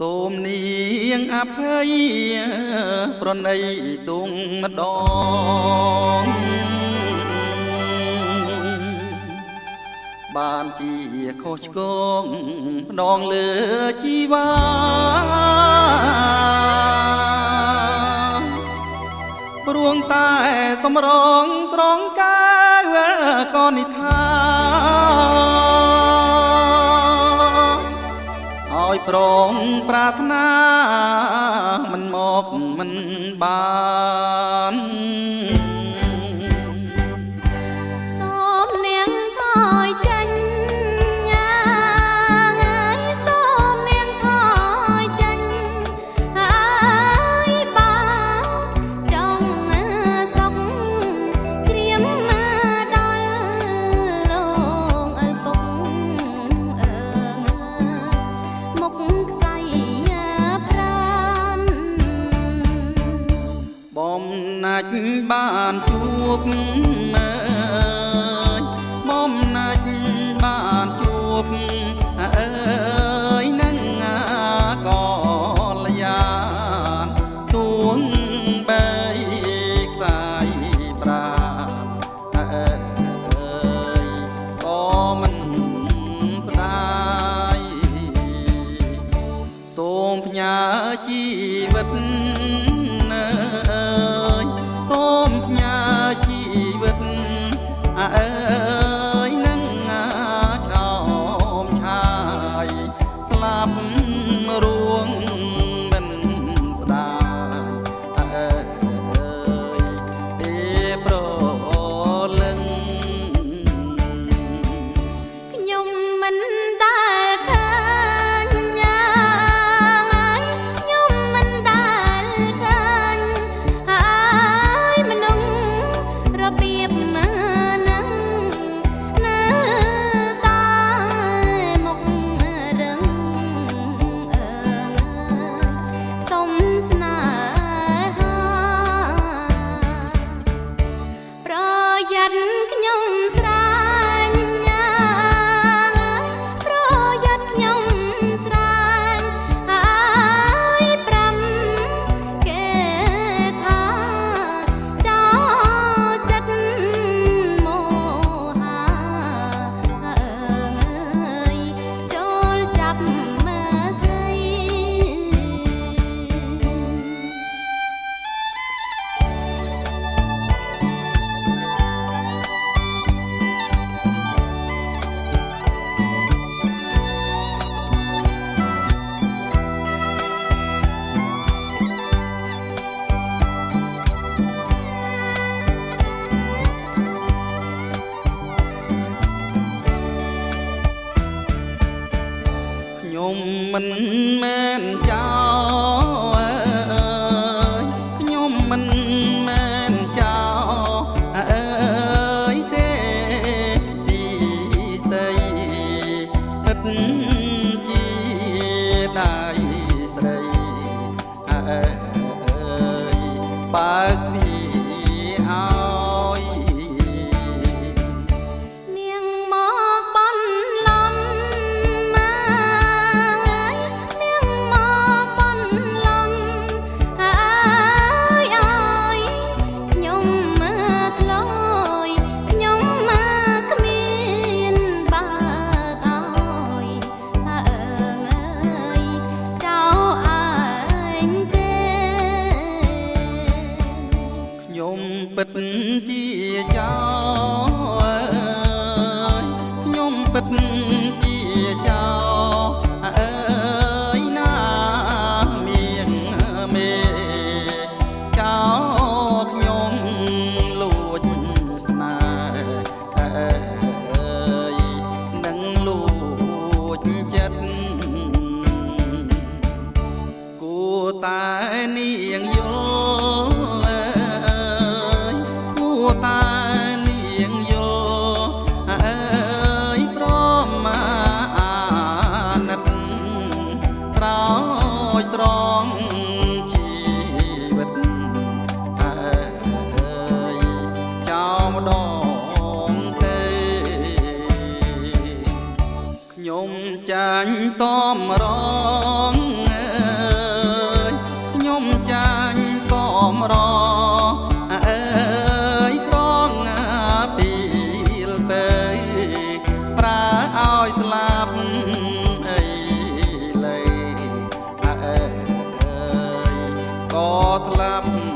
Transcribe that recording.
ตูมเนียงอภัยប្រណីទុំម្ដងបានជាខុសឆ្គងម្ដងលើជីវ៉ាព្រួងតែសម្រងស្រងកាយក៏និថាឲ្យប្រងប្រាថ្នាមិនមកមិនបានសូមនាងថយចេញញ៉ាងើយសូមនាងថយចេញហើយបានចង់សុខក្រៀមមកដល់លងឪពុកមុខខ្សែប្រាំបំណាច់បានជួបបំណាច់បានជួបអើយនឹងក៏លយានទួងបីខ្សែប្រាអើយក៏មិនស្ដាយសូមផ្ញើជីវិតសូមផ្ញើជីវិតអើយនឹងឆោមឆាយស្លាប់រួងមិនស្ដាយអើយទេប្រលឹងខ្ញុំមិនដែលឃើញយ៉ាងហើយខ្ញុំមិនដែលឃើញហើយមនុស្សរបៀបនឹងនៅតែមុខរឹងសុំស្នេហាប្រយ័ត្នខ្ញុំស្រែងប្រយ័ត្នខ្ញុំស្រែងហើយប្រាំគេថាចោលចិត្តមោហាអើយចូលចាប់មើលស្រីខ្ញុំមិនមែនចោលខ្ញុំមិនមែនចោលអើយទេទីស្ដីពិតជាដៃស្ដីអើយបើកពីឲ្យនាងមកបន្លំនាងមកបន្លំហើយខ្ញុំមើលធ្លយខ្ញុំមកគ្មានបើកឲ្យចៅឯងទេខ្ញុំពិតជាចោលខ្ញុំពិតជាចោលអើយណាមៀងមេចោលខ្ញុំលួចស្នេហ៍អើយនឹងលួចចិត្តគួរតែនាងយល់គួរតែនាងយល់អើយព្រមមកអាណិតស្រោចស្រង់ជីវិតអើយចោលម្ដងទេខ្ញុំចាញ់សមរង ប់